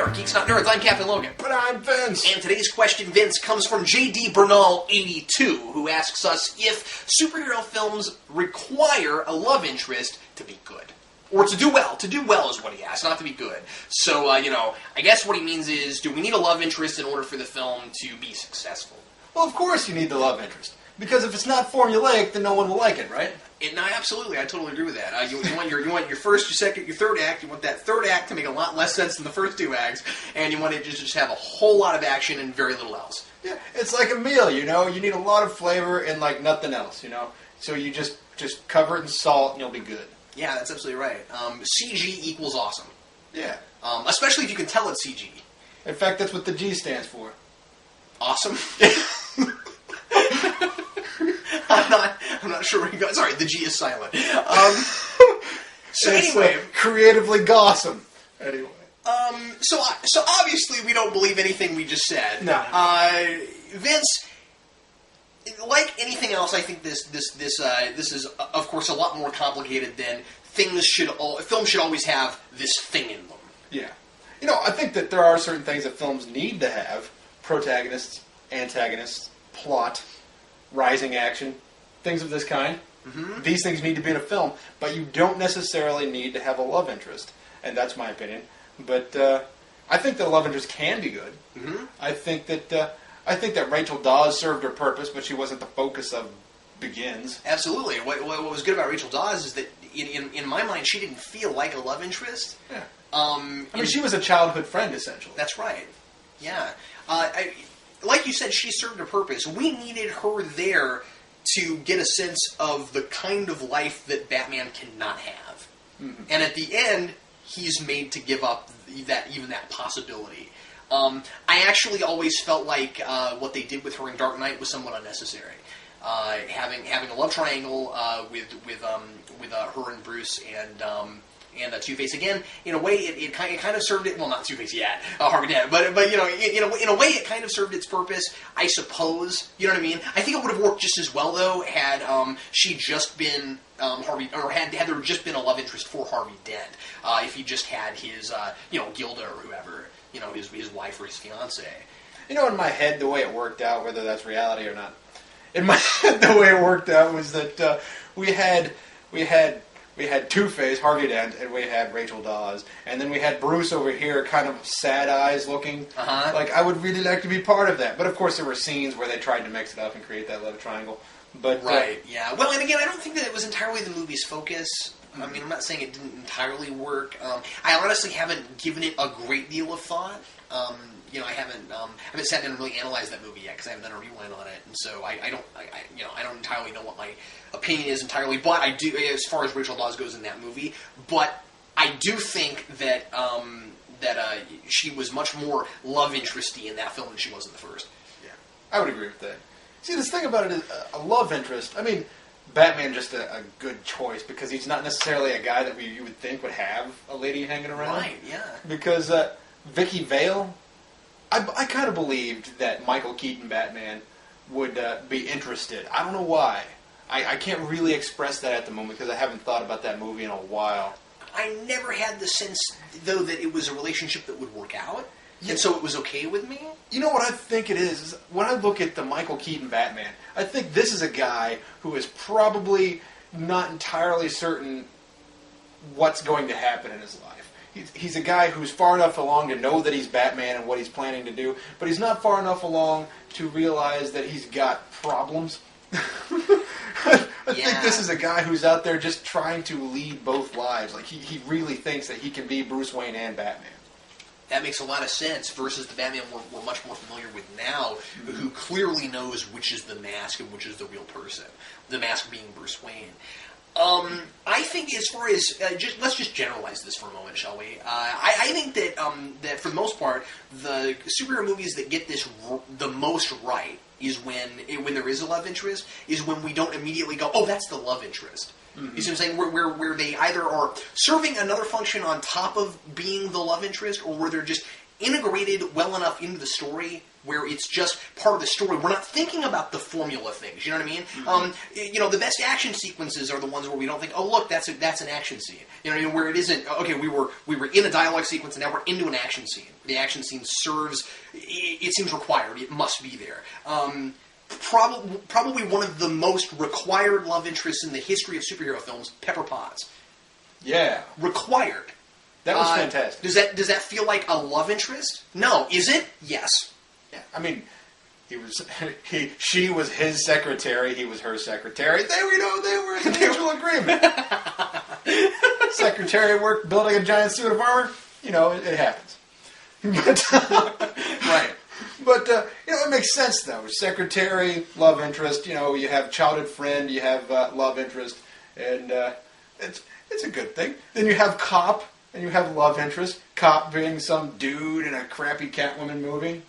are Geeks Not Nerds. I'm Captain Logan. But I'm Vince. And today's question, Vince, comes from JD Bernal82, who asks us if superhero films require a love interest to be good. Or to do well. To do well is what he asks, not to be good. So, I guess what he means is, do we need a love interest in order for the film to be successful? Well, of course you need the love interest. Because if it's not formulaic, then no one will like it, right? No, absolutely. I totally agree with that. You want your first, your second, your third act. You want that third act to make a lot less sense than the first two acts, and you want it to just have a whole lot of action and very little else. Yeah, it's like a meal, you need a lot of flavor and like nothing else, So you just cover it in salt and you'll be good. Yeah, that's absolutely right. CG equals awesome. Yeah. Especially if you can tell it's CG. In fact, that's what the G stands for. Awesome. I'm not sure where you go. Sorry, the G is silent. So anyway, creatively gossam. Anyway. So obviously we don't believe anything we just said. No. Vince, like anything else, I think this is of course a lot more complicated than films should always have this thing in them. Yeah. I think that there are certain things that films need to have: protagonists, antagonists, plot, rising action, things of this kind. Mm-hmm. These things need to be in a film, but you don't necessarily need to have a love interest, and that's my opinion. But I think that a love interest can be good. Mm-hmm. I think that Rachel Dawes served her purpose, but she wasn't the focus of Begins. Absolutely. What was good about Rachel Dawes is that in my mind she didn't feel like a love interest. Yeah. She was a childhood friend essentially. That's right. Yeah. Like you said, she served a purpose. We needed her there to get a sense of the kind of life that Batman cannot have. Mm-hmm. And at the end, he's made to give up that possibility. I actually always felt like what they did with her in Dark Knight was somewhat unnecessary. Having a love triangle with her and Bruce and Two-Face again. In a way, it kind of served it. Well, not Two-Face yet, Harvey Dent, but in a way, it kind of served its purpose, I suppose. You know what I mean? I think it would have worked just as well though had she just been Harvey, or had there just been a love interest for Harvey Dent. If he just had his Gilda or whoever, his wife or his fiance. In my head, the way it worked out, whether that's reality or not, in my head, the way it worked out was that we had Two-Face, Harvey Dent, and we had Rachel Dawes. And then we had Bruce over here, kind of sad eyes looking. Uh-huh. Like, I would really like to be part of that. But of course there were scenes where they tried to mix it up and create that love triangle. But right, yeah. Well, and again, I don't think that it was entirely the movie's focus. I mean, I'm not saying it didn't entirely work. I honestly haven't given it a great deal of thought. I haven't sat down and really analyzed that movie yet because I haven't done a rewind on it, and so I don't entirely know what my opinion is entirely. But I do, as far as Rachel Dawes goes in that movie. But I do think that she was much more love interesty in that film than she was in the first. Yeah, I would agree with that. See, this thing about it is a love interest. I mean, Batman just a good choice because he's not necessarily a guy that you would think would have a lady hanging around. Right. Yeah. Because Vicky Vale. I kind of believed that Michael Keaton Batman would be interested. I don't know why. I can't really express that at the moment because I haven't thought about that movie in a while. I never had the sense, though, that it was a relationship that would work out, and so it was okay with me. You know what I think it is when I look at the Michael Keaton Batman, I think this is a guy who is probably not entirely certain what's going to happen in his life. He's a guy who's far enough along to know that he's Batman and what he's planning to do, but he's not far enough along to realize that he's got problems. I think this is a guy who's out there just trying to lead both lives. Like, he really thinks that he can be Bruce Wayne and Batman. That makes a lot of sense versus the Batman we're much more familiar with now, who clearly knows which is the mask and which is the real person. The mask being Bruce Wayne. I think as far as let's just generalize this for a moment, shall we? I think that for the most part, the superhero movies that get this the most right is when there is a love interest, is when we don't immediately go, oh, that's the love interest. Mm-hmm. You see what I'm saying? Where they either are serving another function on top of being the love interest, or where they're just integrated well enough into the story where it's just part of the story. We're not thinking about the formula things. You know what I mean? Mm-hmm. The best action sequences are the ones where we don't think, oh look, that's an action scene. You know, where it isn't. Okay, we were in a dialogue sequence, and now we're into an action scene. The action scene serves. It seems required. It must be there. Probably one of the most required love interests in the history of superhero films, Pepper Potts. Yeah, required. That was fantastic. Does that feel like a love interest? No. Is it? Yes. Yeah. I mean, she was his secretary. He was her secretary. They were in mutual agreement. Secretary work building a giant suit of armor. It happens. Right. But it makes sense though. Secretary, love interest. You have childhood friend. You have love interest, and it's a good thing. Then you have cop. And you have love interest. Cop being some dude in a crappy Catwoman movie.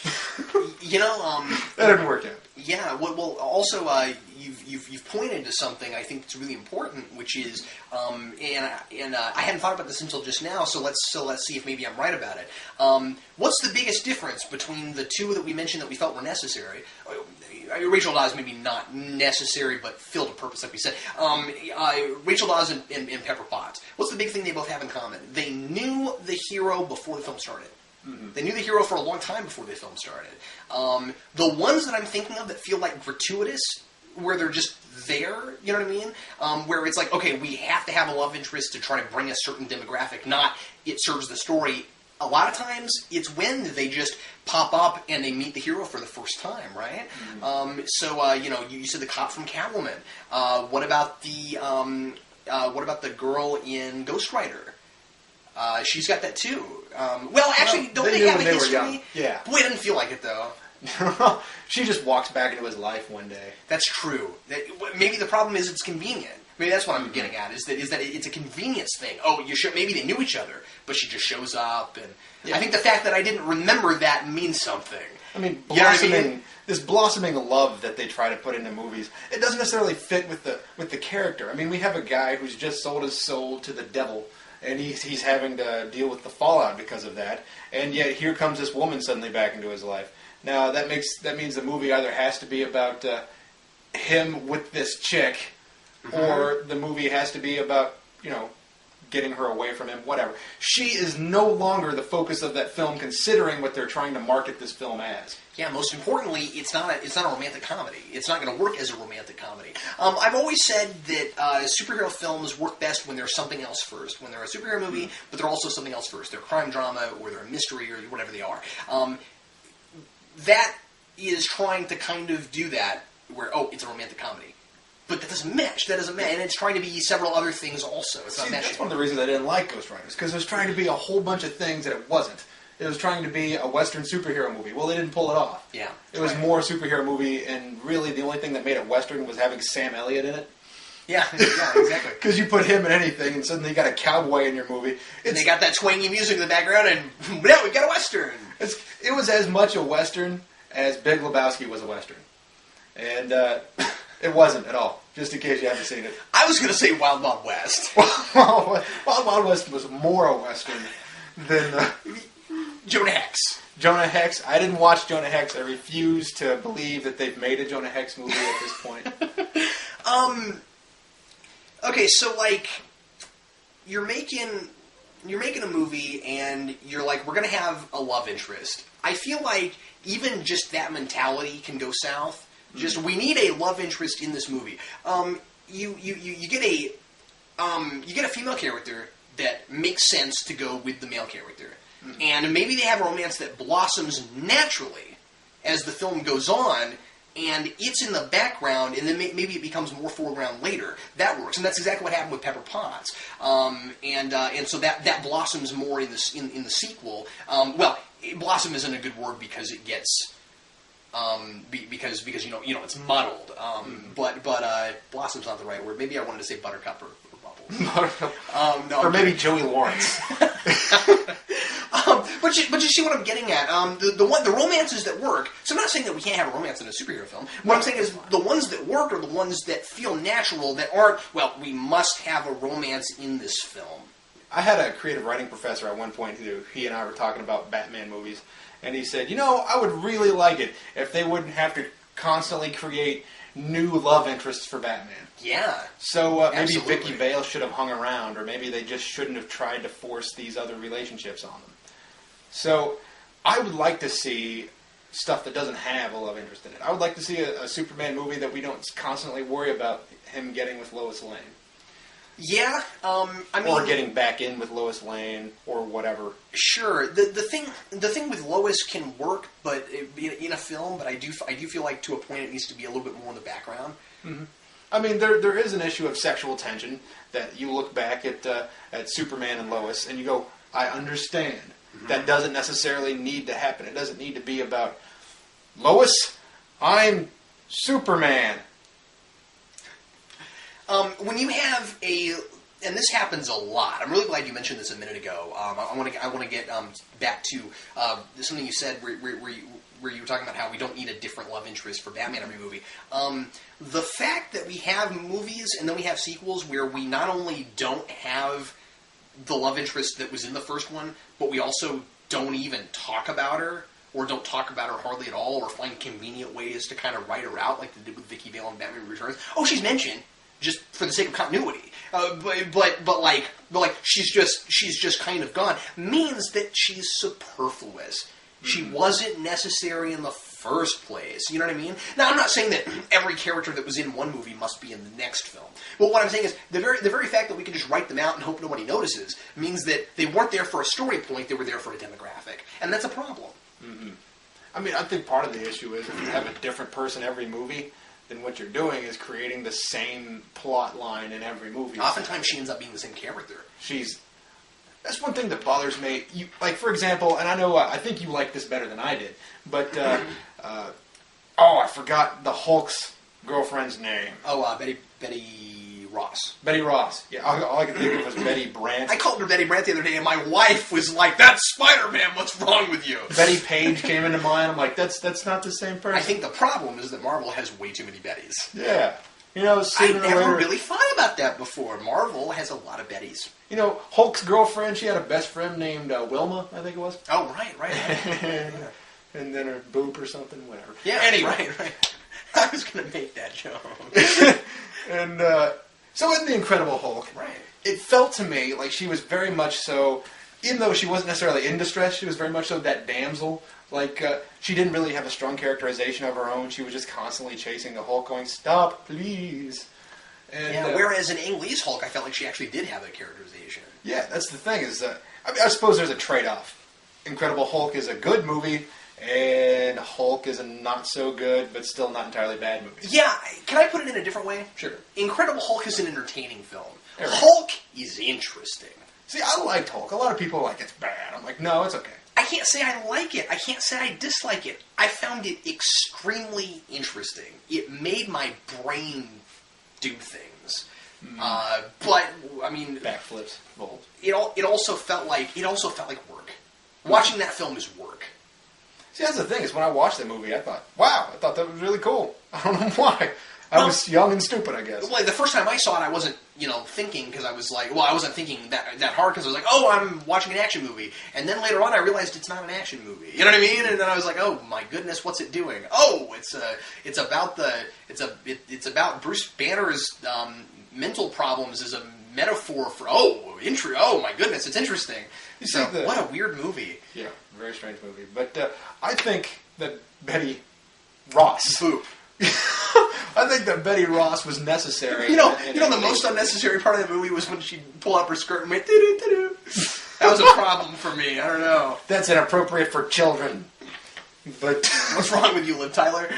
That didn't work out. Yeah. Well, also, you've pointed to something I think that's really important, which is, and I hadn't thought about this until just now. So let's see if maybe I'm right about it. What's the biggest difference between the two that we mentioned that we felt were necessary? Rachel Dawes maybe not necessary, but filled a purpose, like we said. Rachel Dawes and Pepper Potts. What's the big thing they both have in common? They knew the hero before the film started. Mm-hmm. They knew the hero for a long time before the film started. The ones that I'm thinking of that feel like gratuitous, where they're just there, you know what I mean? Where it's like, okay, we have to have a love interest to try to bring a certain demographic, not it serves the story. A lot of times, it's when they just pop up and they meet the hero for the first time, right? Mm-hmm. You said the cop from Catwoman. What about the girl in Ghost Rider? She's got that too. Don't they have a history? Yeah. Boy, it doesn't feel like it though. She just walks back into his life one day. That's true. Maybe the problem is it's convenient. Maybe that's what I'm getting at. Is that it's a convenience thing. Oh, maybe they knew each other, but she just shows up, and I think the fact that I didn't remember that means something. I mean, blossoming this blossoming love that they try to put into movies, it doesn't necessarily fit with the character. I mean, we have a guy who's just sold his soul to the devil, and he's having to deal with the fallout because of that. And yet here comes this woman suddenly back into his life. Now that means the movie either has to be about him with this chick. Mm-hmm. Or the movie has to be about, getting her away from him, whatever. She is no longer the focus of that film, considering what they're trying to market this film as. Yeah, most importantly, it's not a romantic comedy. It's not going to work as a romantic comedy. I've always said that superhero films work best when there's something else first. When they're a superhero movie, but they're also something else first. They're a crime drama, or they're a mystery, or whatever they are. That is trying to kind of do that, where, it's a romantic comedy. But that doesn't match. And it's trying to be several other things also. It's not matching. That's one of the reasons I didn't like Ghost Riders, because it was trying to be a whole bunch of things that it wasn't. It was trying to be a Western superhero movie. Well, they didn't pull it off. Yeah. It was more a superhero movie, and really the only thing that made it Western was having Sam Elliott in it. Yeah, exactly. Because you put him in anything, and suddenly you got a cowboy in your movie. And they got that twangy music in the background, and now we've got a Western. It was as much a Western as Big Lebowski was a Western. And it wasn't at all, just in case you haven't seen it. I was going to say Wild Wild West. Wild Wild West was more a Western than... Jonah Hex. Jonah Hex. I didn't watch Jonah Hex. I refuse to believe that they've made a Jonah Hex movie at this point. Okay, so, you're making a movie, and you're like, we're going to have a love interest. I feel like even just that mentality can go south. Just, we need a love interest in this movie. You get a female character that makes sense to go with the male character. Mm-hmm. And maybe they have a romance that blossoms naturally as the film goes on, and it's in the background, and then maybe it becomes more foreground later. That works, and that's exactly what happened with Pepper Potts. And so that blossoms more in the sequel. Blossom isn't a good word because it gets because it's muddled. But blossom's not the right word. Maybe I wanted to say buttercup or bubbles. No, or maybe Joey Lawrence. But you see what I'm getting at. The romances that work. So I'm not saying that we can't have a romance in a superhero film. What I'm saying is the ones that work are the ones that feel natural. That aren't. Well, we must have a romance in this film. I had a creative writing professor at one point who he and I were talking about Batman movies, and he said, I would really like it if they wouldn't have to constantly create new love interests for Batman. Yeah. So maybe Vicky Vale should have hung around, or maybe they just shouldn't have tried to force these other relationships on them. So I would like to see stuff that doesn't have a love interest in it. I would like to see a Superman movie that we don't constantly worry about him getting with Lois Lane. Yeah, or getting back in with Lois Lane, or whatever. Sure, the thing with Lois can work, but in a film. But I do feel like to a point it needs to be a little bit more in the background. Mm-hmm. I mean, there is an issue of sexual tension that you look back at Superman and Lois, and you go, I understand. Mm-hmm. That doesn't necessarily need to happen. It doesn't need to be about Lois, I'm Superman. When you have and this happens a lot. I'm really glad you mentioned this a minute ago. I want to get back to something you said where you were talking about how we don't need a different love interest for Batman every movie. The fact that we have movies and then we have sequels where we not only don't have the love interest that was in the first one, but we also don't even talk about her, or don't talk about her hardly at all, or find convenient ways to kind of write her out, like they did with Vicky Vale in Batman Returns. Oh, she's mentioned, just for the sake of continuity, but she's just kind of gone, means that she's superfluous. She wasn't necessary in the first place. You know what I mean? Now, I'm not saying that every character that was in one movie must be in the next film. But what I'm saying is the very fact that we can just write them out and hope nobody notices means that they weren't there for a story point. They were there for a demographic, and that's a problem. Mm-hmm. I mean, I think part of the issue is if you have a different person every movie, then what you're doing is creating the same plot line in every movie. Oftentimes she ends up being the same character. That's one thing that bothers me. Like, for example, and I know, I think you like this better than I did, but, I forgot the Hulk's girlfriend's name. Oh, Betty Ross. Betty Ross. Yeah, all I could think of was Betty Brant. I called her Betty Brant the other day, and my wife was like, "That's Spider-Man, what's wrong with you?" Betty Page came into mind. I'm like, that's not the same person. I think the problem is that Marvel has way too many Bettys. Yeah. I never really thought about that before. Marvel has a lot of Bettys. Hulk's girlfriend, she had a best friend named Wilma, I think it was. Oh, right. Yeah. And then her boob or something, whatever. Yeah, anyway. Right. I was going to make that joke. And so in The Incredible Hulk, right, it felt to me like she was very much so, even though she wasn't necessarily in distress, she was very much so that damsel. Like, she didn't really have a strong characterization of her own. She was just constantly chasing the Hulk, going, "Stop, please." And, whereas in Ang Lee's Hulk, I felt like she actually did have that characterization. Yeah, that's the thing. I suppose there's a trade-off. Incredible Hulk is a good movie, and Hulk is a not-so-good, but still not entirely bad movie. Yeah, can I put it in a different way? Sure. Incredible Hulk is an entertaining film. Hulk is interesting. See, I liked Hulk. A lot of people are like, it's bad. I'm like, no, it's okay. I can't say I like it. I can't say I dislike it. I found it extremely interesting. It made my brain do things. But I mean, backflips, bold. It also felt like work. Watching that film is work. See, that's the thing, is when I watched that movie, I thought, wow, I thought that was really cool. I don't know why. I was young and stupid, I guess. Well, the first time I saw it, I wasn't, thinking, because I was like, I wasn't thinking that hard, because I was like, oh, I'm watching an action movie. And then later on, I realized it's not an action movie. You know what I mean? And then I was like, oh my goodness, what's it doing? Oh, it's about Bruce Banner's mental problems as a metaphor for oh my goodness, it's interesting. What a weird movie. Yeah, very strange movie. But I think that Betty Ross. Boop. I think that Betty Ross was necessary. The most unnecessary part of the movie was when she'd pull up her skirt and went doo-doo-doo-doo. That was a problem for me. I don't know. That's inappropriate for children. But what's wrong with you, Liv Tyler?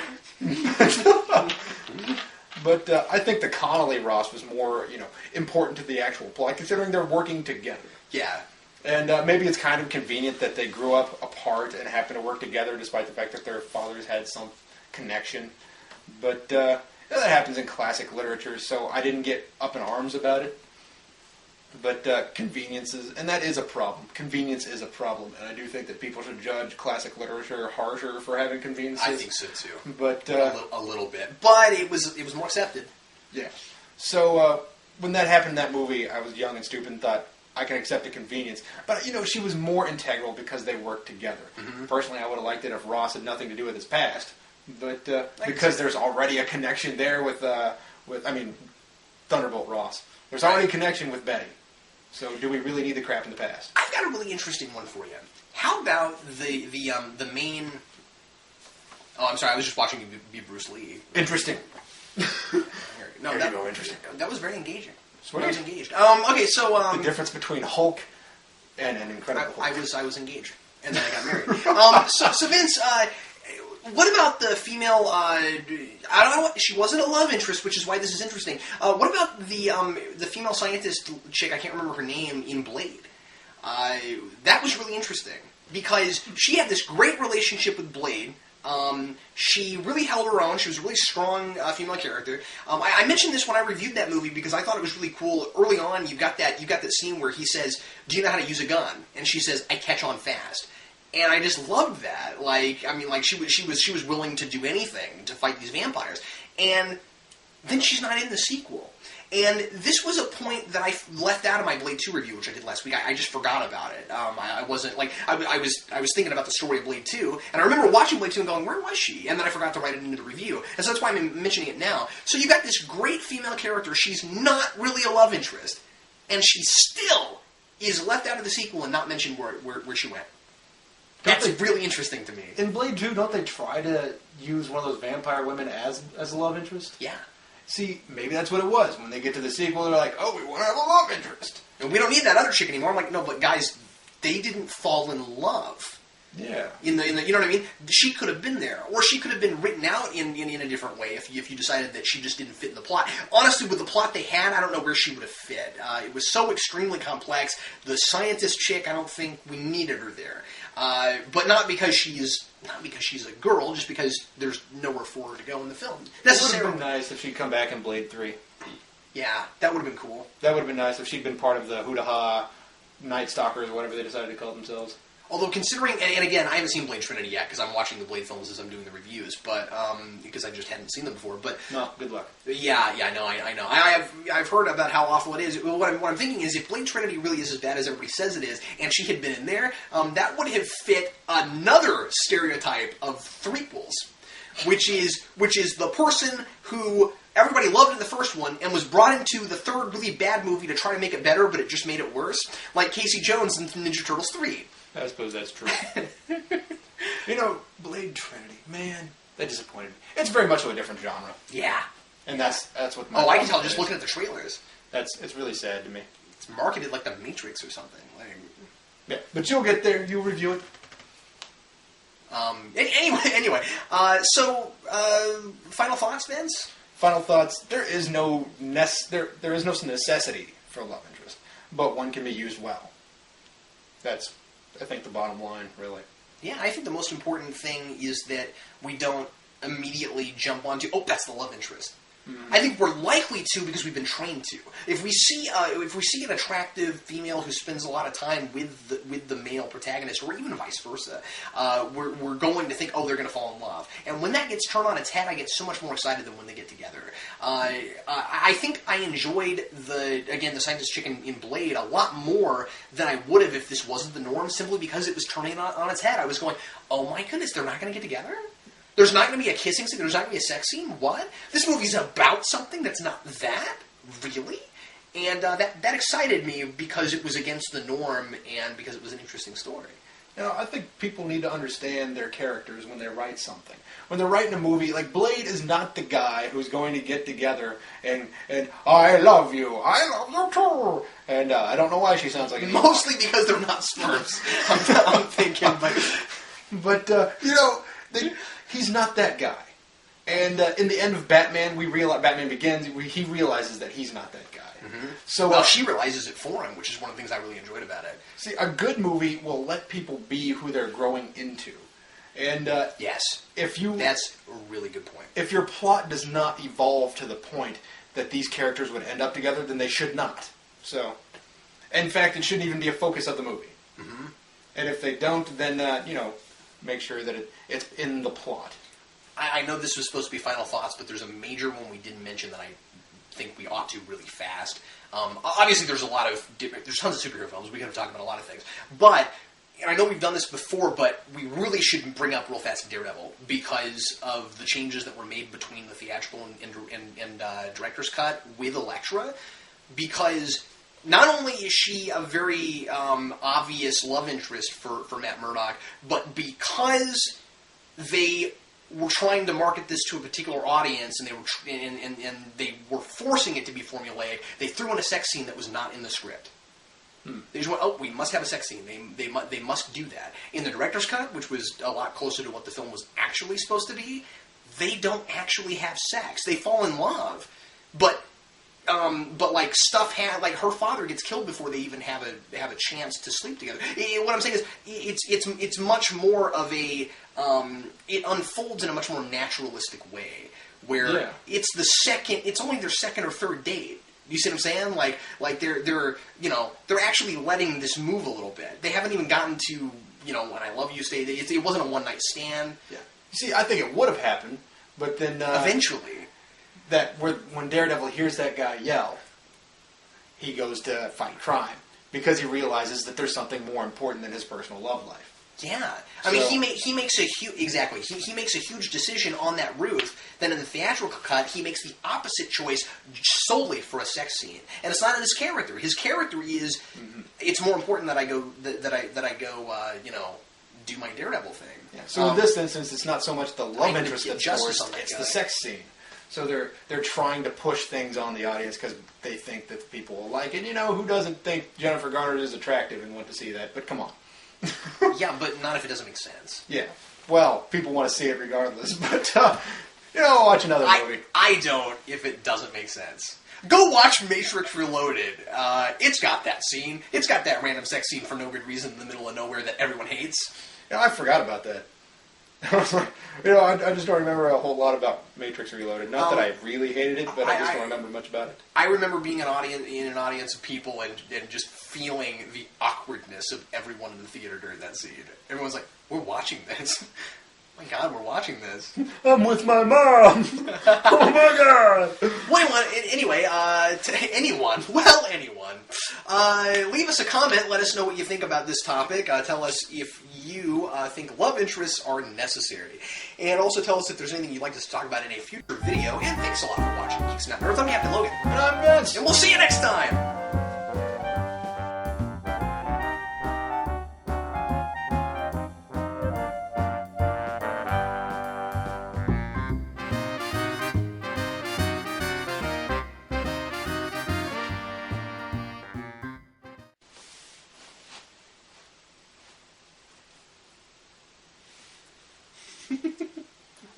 But I think the Connolly Ross was more, important to the actual plot, considering they're working together. Yeah. And maybe it's kind of convenient that they grew up apart and happened to work together, despite the fact that their fathers had some connection. But that happens in classic literature, so I didn't get up in arms about it. But convenience is, and that is a problem. Convenience is a problem, and I do think that people should judge classic literature harsher for having conveniences. I think so too. But a little bit, but it was more accepted. Yeah. So when that happened in that movie, I was young and stupid and thought, I can accept the convenience. But, she was more integral because they worked together. Mm-hmm. Personally, I would have liked it if Ross had nothing to do with his past. But because there's already a connection there with Thunderbolt Ross. There's already a connection with Betty. So do we really need the crap in the past? I've got a really interesting one for you. How about the main... Oh, I'm sorry, I was just watching you be Bruce Lee. Interesting. No, interesting. That was very engaging. Sweet. I was engaged. Okay, so... the difference between Hulk and an Incredible Hulk. I was engaged. And then I got married. So Vince... what about the female? I don't know. She wasn't a love interest, which is why this is interesting. What about the female scientist chick? I can't remember her name in Blade. That was really interesting because she had this great relationship with Blade. She really held her own. She was a really strong female character. I mentioned this when I reviewed that movie because I thought it was really cool. Early on, you got that scene where he says, "Do you know how to use a gun?" And she says, "I catch on fast." And I just loved that. She was willing to do anything to fight these vampires. And then she's not in the sequel. And this was a point that I left out of my Blade 2 review, which I did last week. I just forgot about it. I wasn't I was thinking about the story of Blade 2, and I remember watching Blade 2 and going, where was she? And then I forgot to write it into the review. And so that's why I'm mentioning it now. So you got this great female character. She's not really a love interest, and she still is left out of the sequel and not mentioned where she went. That's really interesting to me. In Blade 2, don't they try to use one of those vampire women as a love interest? Yeah. See, maybe that's what it was. When they get to the sequel, they're like, oh, we want to have a love interest. And we don't need that other chick anymore. I'm like, no, but guys, they didn't fall in love. Yeah. In the you know what I mean? She could have been there. Or she could have been written out in a different way if you decided that she just didn't fit in the plot. Honestly, with the plot they had, I don't know where she would have fit. It was so extremely complex. The scientist chick, I don't think we needed her there. But not because she's a girl, just because there's nowhere for her to go in the film. It would have been nice if she'd come back in Blade 3. Yeah, that would have been cool. That would have been nice if she'd been part of the Hoo-Da-Ha Night Stalkers or whatever they decided to call themselves. Although considering, and again, I haven't seen Blade Trinity yet because I'm watching the Blade films as I'm doing the reviews, but because I just hadn't seen them before. But no, good luck. Yeah, I know. I've heard about how awful it is. What I'm thinking is, if Blade Trinity really is as bad as everybody says it is, and she had been in there, that would have fit another stereotype of threequels, which is the person who everybody loved in the first one and was brought into the third really bad movie to try to make it better, but it just made it worse, like Casey Jones in Ninja Turtles 3. I suppose that's true. Blade Trinity, man, that disappointed me. It's very much of a different genre. Yeah. And that's what my I can tell just looking at the trailers. It's really sad to me. It's marketed like the Matrix or something. Yeah, but you'll get there. You'll review it. Anyway. So final thoughts, Vince? Final thoughts. There is no necessity for a love interest, but one can be used well. That's, I think, the bottom line, really. Yeah, I think the most important thing is that we don't immediately jump onto, that's the love interest. Mm-hmm. I think we're likely to because we've been trained to. If we see an attractive female who spends a lot of time with the male protagonist, or even vice versa, we're going to think, they're going to fall in love. And when that gets turned on its head, I get so much more excited than when they get together. I think I enjoyed the scientist chick in Blade a lot more than I would have if this wasn't the norm, simply because it was turning on its head. I was going, oh my goodness, they're not going to get together? There's not going to be a kissing scene? There's not going to be a sex scene? What? This movie's about something that's not that? Really? And that excited me because it was against the norm and because it was an interesting story. I think people need to understand their characters when they write something. When they're writing a movie, like Blade is not the guy who's going to get together and I love you too. And I don't know why she sounds like an mostly because they're not Smurfs. I'm thinking, but he's not that guy. And in the end of Batman, Batman Begins, he realizes that he's not that guy. Mm-hmm. So, she realizes it for him, which is one of the things I really enjoyed about it. See, a good movie will let people be who they're growing into. And yes, that's a really good point. If your plot does not evolve to the point that these characters would end up together, then they should not. So, in fact, it shouldn't even be a focus of the movie. Mm-hmm. And if they don't, then make sure that it's in the plot. I know this was supposed to be final thoughts, but there's a major one we didn't mention that I think we ought to really fast. Obviously, there's tons of superhero films. We could have talked about a lot of things, but. And I know we've done this before, but we really should bring up real fast Daredevil because of the changes that were made between the theatrical and director's cut with Elektra. Because not only is she a very obvious love interest for Matt Murdock, but because they were trying to market this to a particular audience, and they were forcing it to be formulaic, they threw in a sex scene that was not in the script. They just went, oh, we must have a sex scene. They must do that. In the director's cut, which was a lot closer to what the film was actually supposed to be, they don't actually have sex. They fall in love, but like her father gets killed before they even have a chance to sleep together. What I'm saying is, it's much more of a it unfolds in a much more naturalistic way, where it's only their second or third date. You see what I'm saying? Like they're actually letting this move a little bit. They haven't even gotten to when I love you stay. It wasn't a one night stand. Yeah. You see, I think it would have happened, but then eventually, when Daredevil hears that guy yell, he goes to fight crime because he realizes that there's something more important than his personal love life. Yeah, I mean, he makes a huge he makes a huge decision on that roof. Then in the theatrical cut, he makes the opposite choice solely for a sex scene, and it's not in his character. His character is it's more important that I go do my Daredevil thing. Yeah. So in this instance, it's not so much the love interest that's forced; it's the sex scene. So they're trying to push things on the audience because they think that people will like it. Who doesn't think Jennifer Garner is attractive and want to see that? But come on. Yeah, but not if it doesn't make sense. Yeah. Well, people want to see it regardless, but, watch another movie. I don't if it doesn't make sense. Go watch Matrix Reloaded. It's got that scene. It's got that random sex scene for no good reason in the middle of nowhere that everyone hates. I forgot about that. I just don't remember a whole lot about Matrix Reloaded. Not that I really hated it, but I just don't remember much about it. I remember being in an audience of people and just feeling the awkwardness of everyone in the theater during that scene. Everyone's like, we're watching this. Oh my God, we're watching this. I'm with my mom. Oh my God. Well, anyway, anyone, leave us a comment. Let us know what you think about this topic. Tell us if you think love interests are necessary. And also tell us if there's anything you'd like us to talk about in a future video. And thanks a lot for watching Geeks Not Nerds. I'm Captain Logan. And I'm Vince. And we'll see you next time.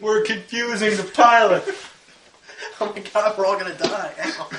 We're confusing the pilot. Oh my God, we're all gonna die. Ow.